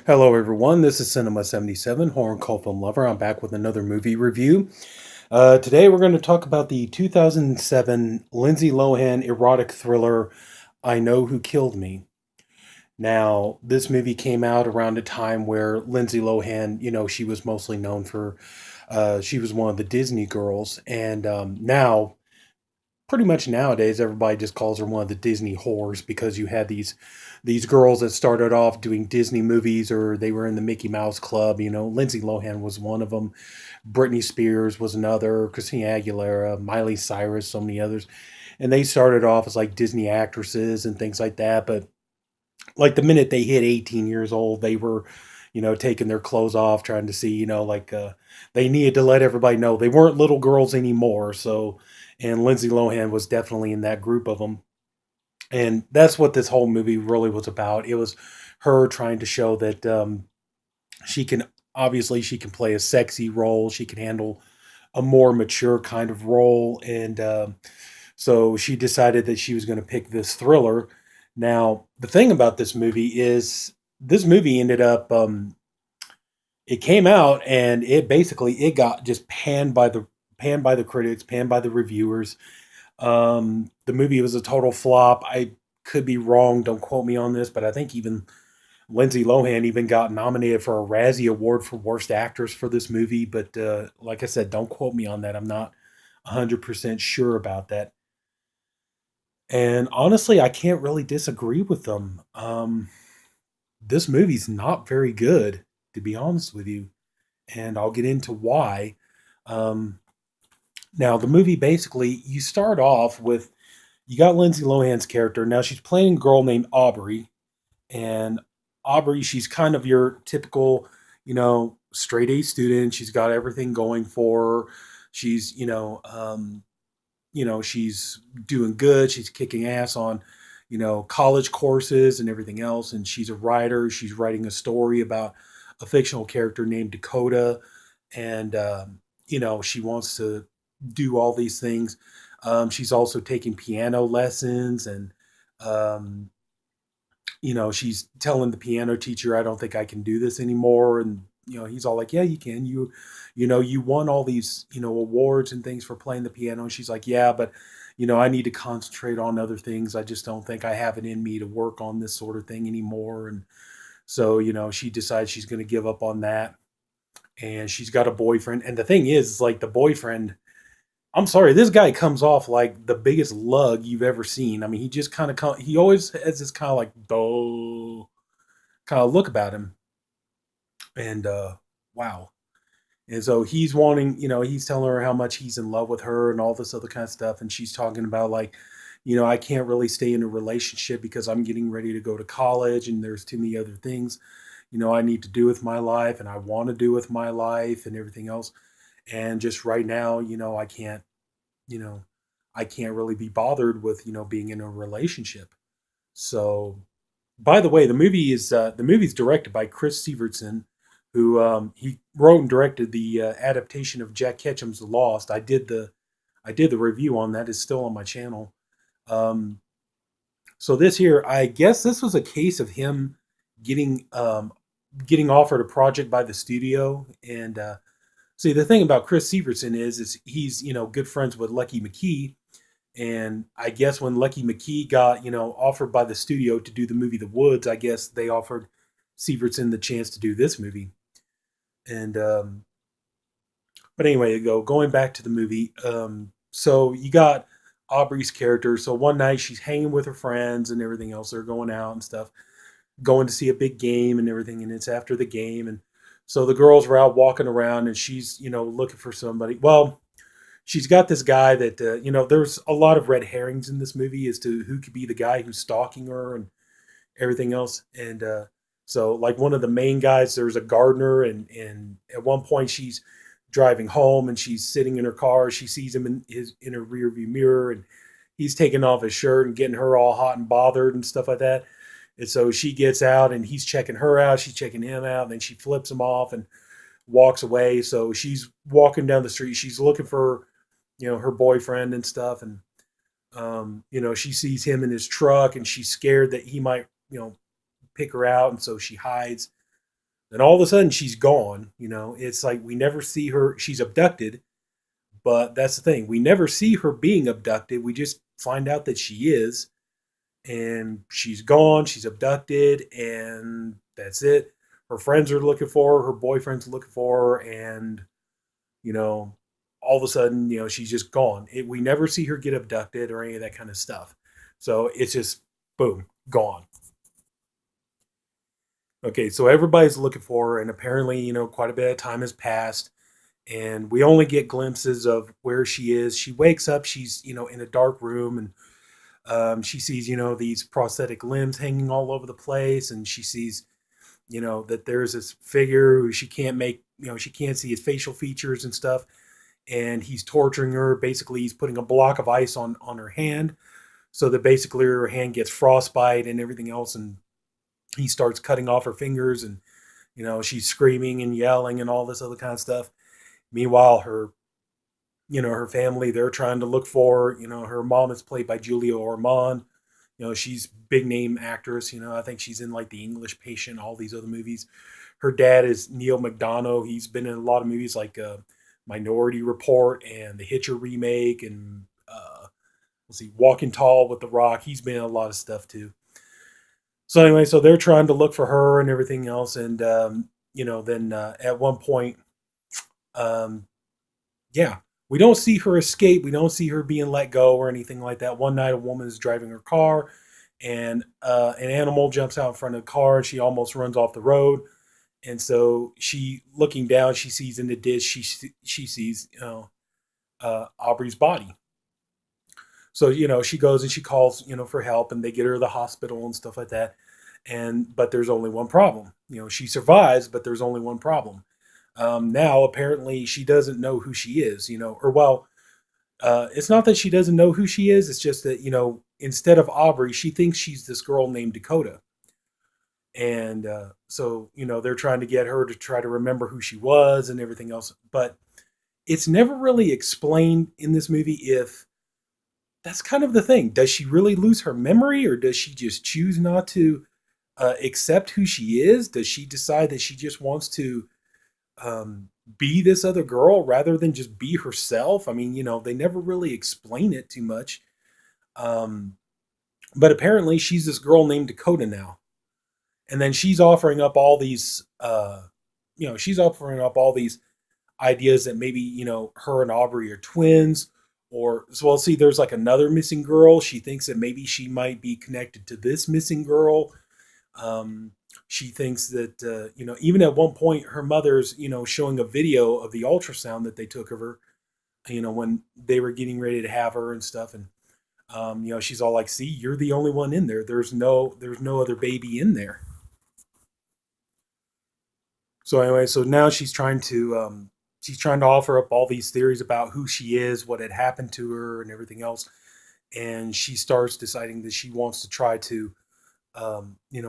Hello, everyone. This is Sinema77, horror and cult film lover. I'm back with another movie review. Today, we're going to talk about the 2007 Lindsay Lohan erotic thriller, I Know Who Killed Me. Now, this movie came out around a time where Lindsay Lohan, she was mostly known for, she was one of the Disney girls. And now, pretty much nowadays everybody just calls her one of the Disney whores because you had these girls that started off doing Disney movies or they were in the Mickey Mouse Club. Lindsay Lohan was one of them. Britney Spears was another. Christina Aguilera, Miley Cyrus, so many others. And they started off as like Disney actresses and things like that. But like the minute they hit 18 years old, they were, taking their clothes off, trying to see, they needed to let everybody know they weren't little girls anymore. So, and Lindsay Lohan was definitely in that group of them. And that's what this whole movie really was about. It was her trying to show that she can, obviously, she can play a sexy role. She can handle a more mature kind of role. And so she decided that she was going to pick this thriller. Now, the thing about this movie is this movie ended up it came out and it got just panned by the critics, panned by the reviewers. The movie was a total flop. I could be wrong, don't quote me on this, but I think even Lindsay Lohan even got nominated for a Razzie Award for Worst Actress for this movie. But like I said, don't quote me on that. I'm not 100% sure about that. And honestly, I can't really disagree with them. This movie's not very good, to be honest with you, and I'll get into why. Um, Now, the movie basically, you start off with you got Lindsay Lohan's character. Now, she's playing a girl named Aubrey, and Aubrey, she's kind of your typical, straight A student. She's got everything going for her. She's, she's doing good. She's kicking ass on, college courses and everything else. And she's a writer. She's writing a story about a fictional character named Dakota, and she wants to do all these things. She's also taking piano lessons, and um, she's telling the piano teacher, "I don't think I can do this anymore." And he's all like, "Yeah, you can. You won all these awards and things for playing the piano." And she's like, "Yeah, but I need to concentrate on other things. I just don't think I have it in me to work on this sort of thing anymore." And so she decides she's going to give up on that, and she's got a boyfriend. And the thing is like the boyfriend, I'm sorry, this guy comes off like the biggest lug you've ever seen. I mean, he just kind of he always has this kind of like dull kind of look about him, and wow. And so he's wanting, he's telling her how much he's in love with her and all this other kind of stuff, and she's talking about like, I can't really stay in a relationship because I'm getting ready to go to college, and there's too many other things, I need to do with my life, and I want to do with my life, and everything else. And just right now, you know, I can't really be bothered with, being in a relationship. So, by the way, the movie's directed by Chris Severtson, who he wrote and directed the adaptation of Jack Ketchum's The Lost. I did the review on that. It's still on my channel. Um, so this here, I guess this was a case of him getting getting offered a project by the studio. And see, the thing about Chris Severson is he's good friends with Lucky McKee, and I guess when Lucky McKee got offered by the studio to do the movie The Woods, I guess they offered Severson the chance to do this movie. And but anyway, going back to the movie. So you got Aubrey's character. So one night she's hanging with her friends and everything else. They're going out and stuff, going to see a big game and everything. And it's after the game, and so the girls are out walking around, and she's looking for somebody. Well, she's got this guy that there's a lot of red herrings in this movie as to who could be the guy who's stalking her and everything else. And so like one of the main guys, there's a gardener, and at one point she's driving home and she's sitting in her car. She sees him in her rear view mirror, and he's taking off his shirt and getting her all hot and bothered and stuff like that. And so she gets out, and he's checking her out. She's checking him out. And then she flips him off and walks away. So she's walking down the street. She's looking for, her boyfriend and stuff. And, she sees him in his truck, and she's scared that he might, pick her out. And so she hides. And all of a sudden she's gone. It's like we never see her. She's abducted, but that's the thing. We never see her being abducted. We just find out that she is, and she's gone. She's abducted, and that's it. Her friends are looking for her. Her boyfriend's looking for her, and you know, all of a sudden, she's just gone. We never see her get abducted or any of that kind of stuff. So it's just boom, gone. Okay, so everybody's looking for her, and apparently, quite a bit of time has passed, and we only get glimpses of where she is. She wakes up, she's, in a dark room, and she sees, these prosthetic limbs hanging all over the place, and she sees, that there's this figure who she can't make, she can't see his facial features and stuff, and he's torturing her. Basically, he's putting a block of ice on her hand, so that basically her hand gets frostbite and everything else, and he starts cutting off her fingers, and she's screaming and yelling and all this other kind of stuff. Meanwhile, her family, they're trying to look for her. Her mom is played by Julia Ormond. She's big name actress. I think she's in like The English Patient, all these other movies. Her dad is Neil McDonough. He's been in a lot of movies like Minority Report and the Hitcher remake, and let's see, Walking Tall with The Rock. He's been in a lot of stuff too. So anyway, so they're trying to look for her and everything else, and then at one point, um, yeah, we don't see her escape. We don't see her being let go or anything like that. One night, a woman is driving her car, and an animal jumps out in front of the car, and she almost runs off the road. And so she, looking down, she sees in the ditch, she sees Aubrey's body. So she goes and she calls for help, and they get her to the hospital and stuff like that. But there's only one problem. She survives, but there's only one problem. Now apparently she doesn't know who she is. Or well, it's not that she doesn't know who she is. It's just that instead of Aubrey, she thinks she's this girl named Dakota. And so they're trying to get her to try to remember who she was and everything else. But it's never really explained in this movie if that's kind of the thing. Does she really lose her memory, or does she just choose not to accept who she is? Does she decide that she just wants to be this other girl rather than just be herself? I mean, they never really explain it too much. Um, but apparently, she's this girl named Dakota now, and then she's offering up all these, she's offering up all these ideas that maybe her and Aubrey are twins, or well, see, there's like another missing girl. She thinks that maybe she might be connected to this missing girl. Um, she thinks that even at one point her mother's showing a video of the ultrasound that they took of her. When they were getting ready to have her and stuff, and she's all like, "See, you're the only one in there. There's no other baby in there." So anyway, so now she's trying to offer up all these theories about who she is, what had happened to her, and everything else. And she starts deciding that she wants to try to,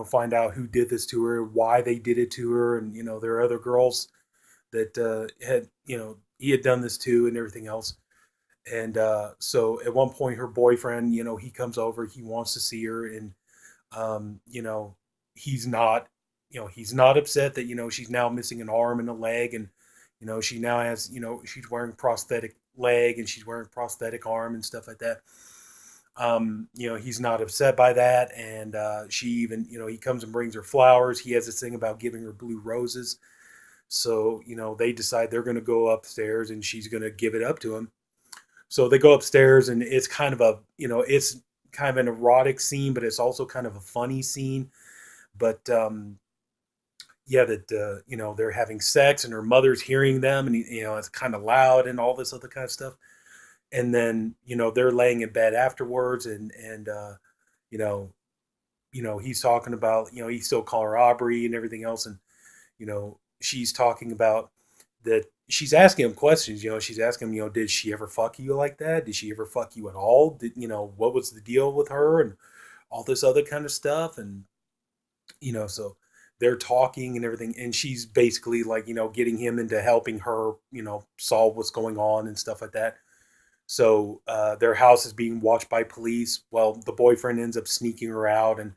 find out who did this to her, why they did it to her, and there are other girls that had, he had done this to, and everything else. And so at one point, her boyfriend, he comes over, he wants to see her, and he's not, he's not upset that she's now missing an arm and a leg, and she now has, she's wearing prosthetic leg and she's wearing prosthetic arm and stuff like that. He's not upset by that, and she even, he comes and brings her flowers. He has this thing about giving her blue roses. So they decide they're going to go upstairs, and she's going to give it up to him. So they go upstairs, and it's kind of a, it's kind of an erotic scene, but it's also kind of a funny scene. But yeah, that they're having sex, and her mother's hearing them, and it's kind of loud and all this other kind of stuff. And then they're laying in bed afterwards, and you know he's talking about, he still call her Aubrey and everything else, and she's talking about that, she's asking him questions. She's asking him, did she ever fuck you like that? Did she ever fuck you at all? Did what was the deal with her, and all this other kind of stuff. And so they're talking and everything, and she's basically like getting him into helping her solve what's going on and stuff like that. So their house is being watched by police. Well, the boyfriend ends up sneaking her out, and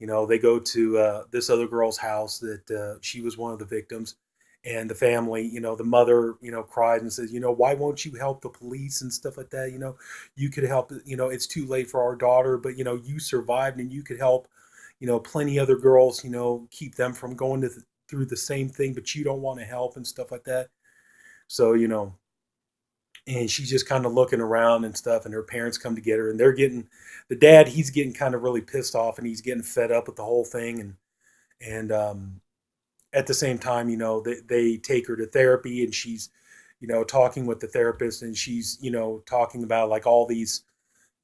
They go to this other girl's house that she was one of the victims, and the family, the mother, cries and says, why won't you help the police and stuff like that? You could help. It's too late for our daughter, but you survived and you could help. Plenty other girls. Keep them from going through the same thing, but you don't want to help and stuff like that. So and she's just kind of looking around and stuff, and her parents come to get her, and the dad, he's getting kind of really pissed off, and he's getting fed up with the whole thing, and at the same time, they take her to therapy, and she's talking with the therapist, and she's talking about like all these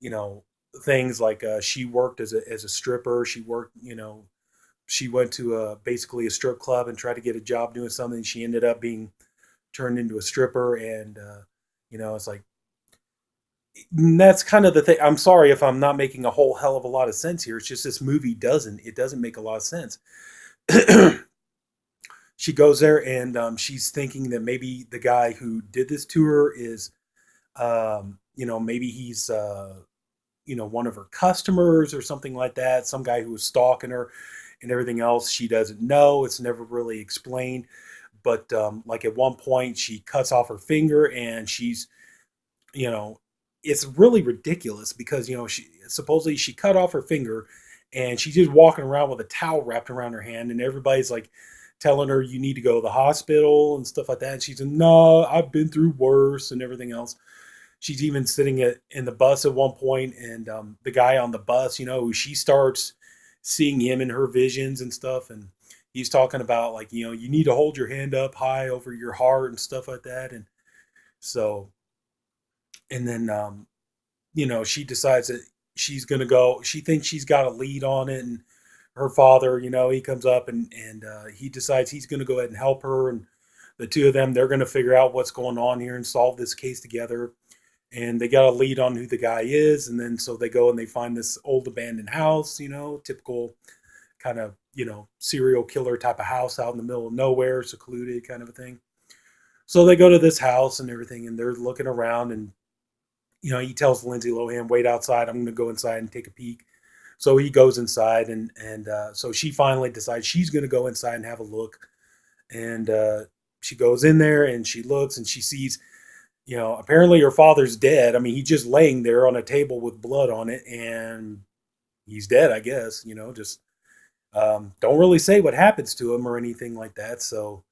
you know things, like she worked as a stripper. She went to basically a strip club and tried to get a job doing something. She ended up being turned into a stripper, and it's like, that's kind of the thing. I'm sorry if I'm not making a whole hell of a lot of sense here. It's just this movie doesn't make a lot of sense. She goes there, and she's thinking that maybe the guy who did this to her is, maybe he's, one of her customers or something like that. Some guy who was stalking her and everything else. She doesn't know. It's never really explained. But like at one point, she cuts off her finger, and you know, it's really ridiculous because she supposedly she cut off her finger, and she's just walking around with a towel wrapped around her hand, and everybody's like telling her you need to go to the hospital and stuff like that. And she's like, no, I've been through worse and everything else. She's even sitting in the bus at one point, and the guy on the bus, she starts seeing him in her visions and stuff, and he's talking about like you need to hold your hand up high over your heart and stuff like that. And so, and then she decides that she's gonna go. She thinks she's got a lead on it, and her father, he comes up, and he decides he's gonna go ahead and help her, and the two of them, they're gonna figure out what's going on here and solve this case together. And they got a lead on who the guy is, and then so they go and they find this old abandoned house, typical kind of serial killer type of house out in the middle of nowhere, secluded kind of a thing. So they go to this house and everything, and they're looking around, and he tells Lindsay Lohan, wait outside, I'm going to go inside and take a peek. So he goes inside, and so she finally decides she's going to go inside and have a look. And she goes in there, and she looks, and she sees, apparently her father's dead. I mean, he's just laying there on a table with blood on it, and he's dead, I guess. Just don't really say what happens to him or anything like that. So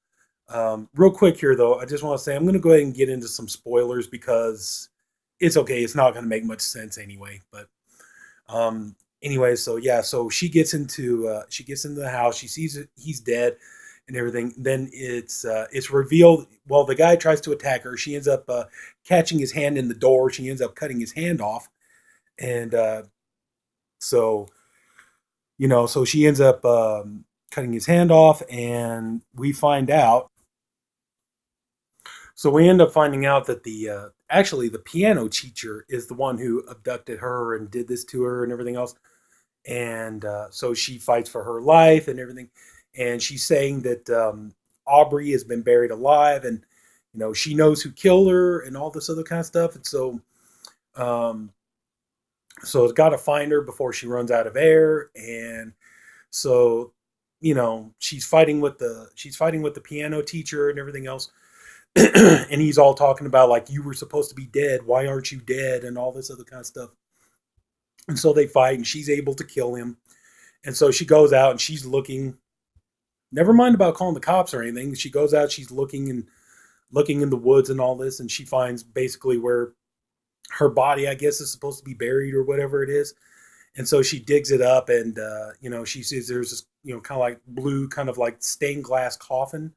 real quick here, though, I just want to say I'm going to go ahead and get into some spoilers because it's okay. It's not going to make much sense anyway. But anyway, so yeah, so she gets into the house. She sees he's dead and everything. Then it's revealed. Well, the guy tries to attack her. She ends up catching his hand in the door. She ends up cutting his hand off, and so so she ends up cutting his hand off, and we find out. So we end up finding out that the actually the piano teacher is the one who abducted her and did this to her and everything else. And so she fights for her life and everything. And she's saying that Aubrey has been buried alive, and she knows who killed her and all this other kind of stuff. And um, so it's got to find her before she runs out of air. And so she's fighting with the piano teacher and everything else. And he's all talking about like, you were supposed to be dead, why aren't you dead, and all this other kind of stuff. And so they fight, and she's able to kill him. And so she goes out, and she's looking, never mind about calling the cops or anything. She goes out, she's looking in the woods and all this, and she finds basically where her body, I guess, is supposed to be buried or whatever it is. And so she digs it up, and she sees there's this kind of like blue, kind of like stained glass coffin,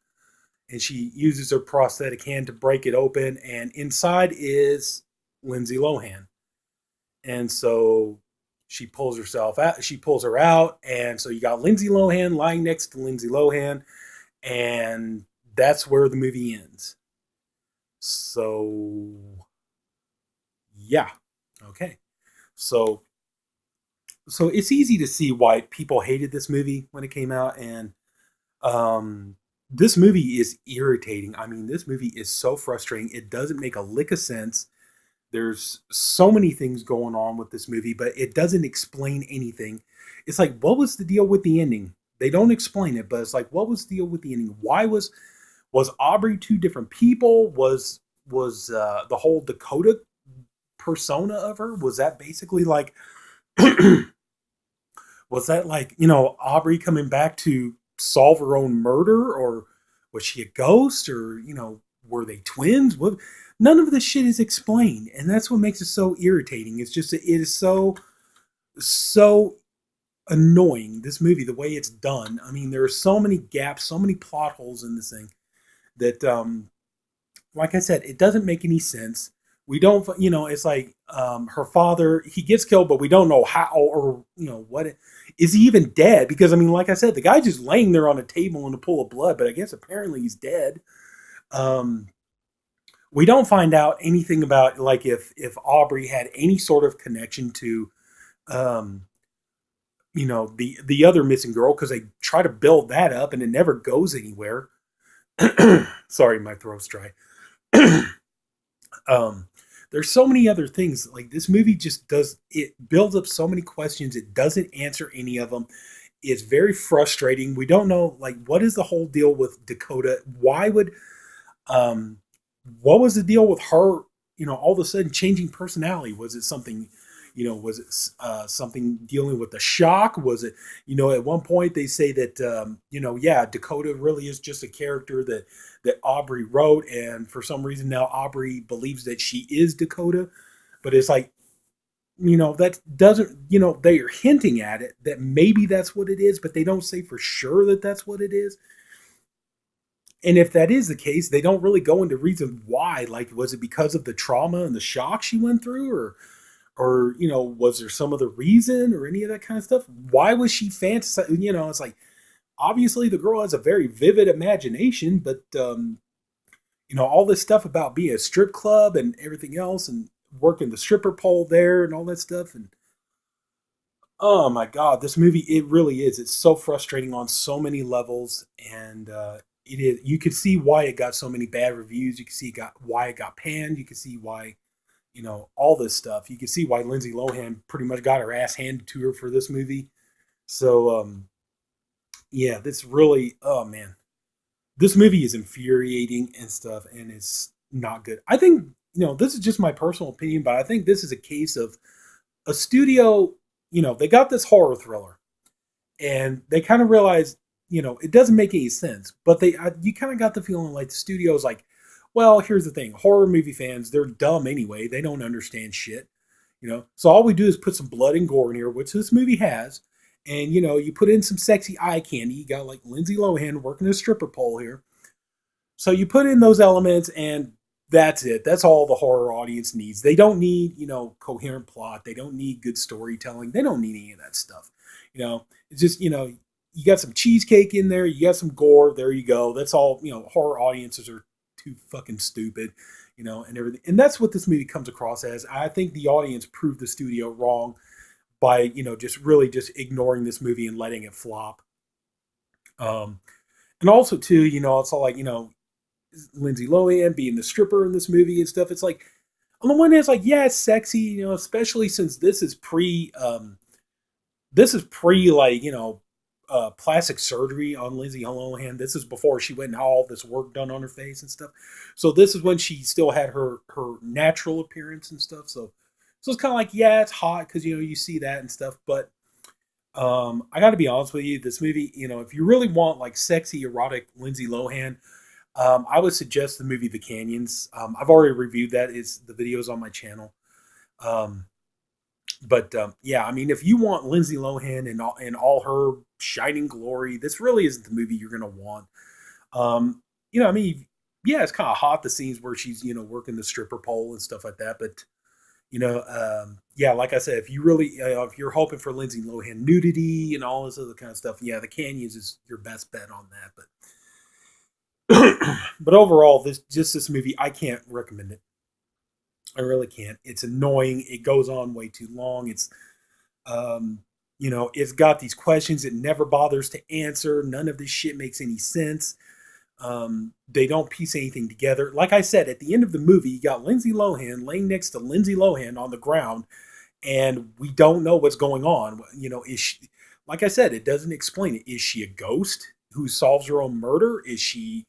and she uses her prosthetic hand to break it open, and inside is Lindsay Lohan. And so she pulls herself out. She pulls her out, and so you got Lindsay Lohan lying next to Lindsay Lohan, and that's where the movie ends. So yeah, okay. So it's easy to see why people hated this movie when it came out, and this movie is irritating. I mean, this movie is so frustrating. It doesn't make a lick of sense. There's so many things going on with this movie, but it doesn't explain anything. It's like, what was the deal with the ending? They don't explain it, but it's like, what was the deal with the ending? Why was Aubrey two different people? Was the whole Dakota persona of her, was that basically like was that like, Aubrey coming back to solve her own murder, or was she a ghost, or were they twins? What? None of this shit is explained, and that's what makes it so irritating. It's just, it is so annoying, this movie, the way it's done. I mean, there are so many gaps, so many plot holes in this thing that, like I said, it doesn't make any sense. We don't, it's like, her father, he gets killed, but we don't know how, or what. Is he even dead? Because I mean, like I said, the guy's just laying there on a table in a pool of blood, but I guess apparently he's dead. Um, we don't find out anything about, like, if Aubrey had any sort of connection to, um, the other missing girl, because they try to build that up and it never goes anywhere. Sorry, my throat's dry. um, there's so many other things. Like, this movie just does, it builds up so many questions. It doesn't answer any of them. It's very frustrating. We don't know, like, what is the whole deal with Dakota? Why would, um, what was the deal with her, all of a sudden changing personality? Was it something, was it something dealing with the shock? Was it, at one point they say that, yeah, Dakota really is just a character that Aubrey wrote, and for some reason now Aubrey believes that she is Dakota. But it's like, that doesn't, they are hinting at it, that maybe that's what it is, but they don't say for sure that that's what it is. And if that is the case, they don't really go into reason why. Like, was it because of the trauma and the shock she went through, or was there some other reason, or any of that kind of stuff? Why was she fantasizing? It's like, obviously the girl has a very vivid imagination, but all this stuff about being a strip club and everything else, and working the stripper pole there and all that stuff, and oh my god, this movie, it really is. It's so frustrating on so many levels, and it is. You could see why it got so many bad reviews. You can see why it got panned. You can see why, all this stuff. You can see why Lindsay Lohan pretty much got her ass handed to her for this movie. So, yeah, this really, oh man, this movie is infuriating and stuff, and it's not good. I think, this is just my personal opinion, but I think this is a case of a studio, they got this horror thriller, and they kind of realized, it doesn't make any sense, but you kind of got the feeling like the studio's like, well, here's the thing, horror movie fans, they're dumb anyway, they don't understand shit, so all we do is put some blood and gore in here, which this movie has, and you put in some sexy eye candy. You got like Lindsay Lohan working a stripper pole here, so you put in those elements, and that's it. That's all the horror audience needs. They don't need, coherent plot. They don't need good storytelling. They don't need any of that stuff. It's just, you got some cheesecake in there. You got some gore. There you go. That's all, horror audiences are too fucking stupid, and everything. And that's what this movie comes across as. I think the audience proved the studio wrong by, just really just ignoring this movie and letting it flop. And also too, it's all like, Lindsay Lohan being the stripper in this movie and stuff. It's like, on the one hand, it's like, yeah, it's sexy, especially since this is pre, like, plastic surgery on Lindsay Lohan. This is before she went and had all this work done on her face and stuff. So this is when she still had her natural appearance and stuff. So it's kind of like, yeah, it's hot because, you see that and stuff. But I got to be honest with you, this movie, if you really want like sexy, erotic Lindsay Lohan, I would suggest the movie The Canyons. I've already reviewed that. It's the videos on my channel. Um, but yeah, I mean, if you want Lindsay Lohan in all her shining glory, this really isn't the movie you're gonna want. I mean, yeah, it's kind of hot, the scenes where she's working the stripper pole and stuff like that. But yeah, like I said, if you really if you're hoping for Lindsay Lohan nudity and all this other kind of stuff, yeah, The Canyons is your best bet on that. But overall, this movie, I can't recommend it. I really can't. It's annoying. It goes on way too long. Um, it's got these questions it never bothers to answer. None of this shit makes any sense. They don't piece anything together. Like I said, at the end of the movie, you got Lindsay Lohan laying next to Lindsay Lohan on the ground, and we don't know what's going on. Is she, like I said, it doesn't explain it. Is she a ghost who solves her own murder? Is she,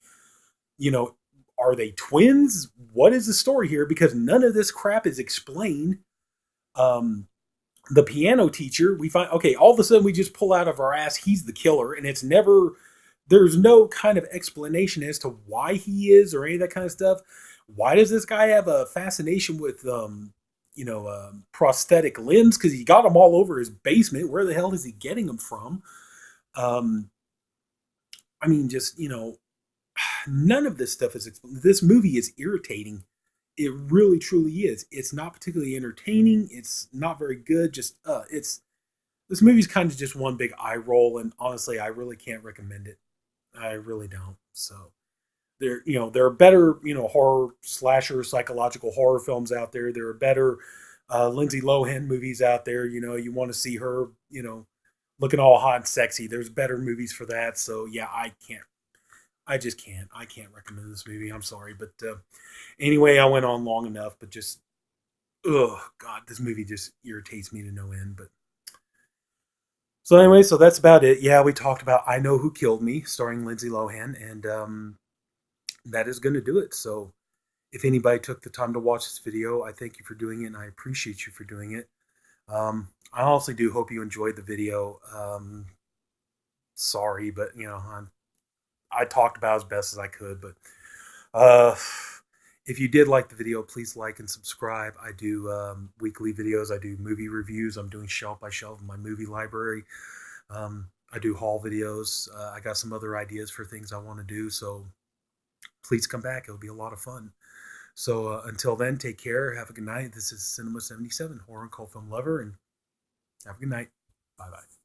you know, are they twins? What is the story here? Because none of this crap is explained. Um, the piano teacher, we find, okay, all of a sudden we just pull out of our ass he's the killer, and it's never, there's no kind of explanation as to why he is or any of that kind of stuff. Why does this guy have a fascination with prosthetic limbs? Because he got them all over his basement. Where the hell is he getting them from? um I mean, just, none of this stuff is this movie is irritating. It really truly is. It's not particularly entertaining. It's not very good. Just it's this movie's kind of just one big eye roll, and honestly, I really can't recommend it. I really don't. So there are better, horror slasher psychological horror films out there. There are better Lindsay Lohan movies out there. You want to see her, looking all hot and sexy. There's better movies for that. So yeah, I can't. I just can't. I can't recommend this movie. I'm sorry, but anyway, I went on long enough. But just, oh god, this movie just irritates me to no end. But so anyway, so that's about it. Yeah, we talked about I Know Who Killed Me, starring Lindsay Lohan, and that is going to do it. So if anybody took the time to watch this video, I thank you for doing it, and I appreciate you for doing it. I honestly do hope you enjoyed the video. Sorry, but I talked about as best as I could, but uh, if you did like the video, please like and subscribe. I do weekly videos. I do movie reviews. I'm doing shelf by shelf in my movie library. I do haul videos. I got some other ideas for things I want to do, so please come back. It'll be a lot of fun. So until then, take care. Have a good night. This is Cinema77, horror and cult film lover, and have a good night. Bye-bye.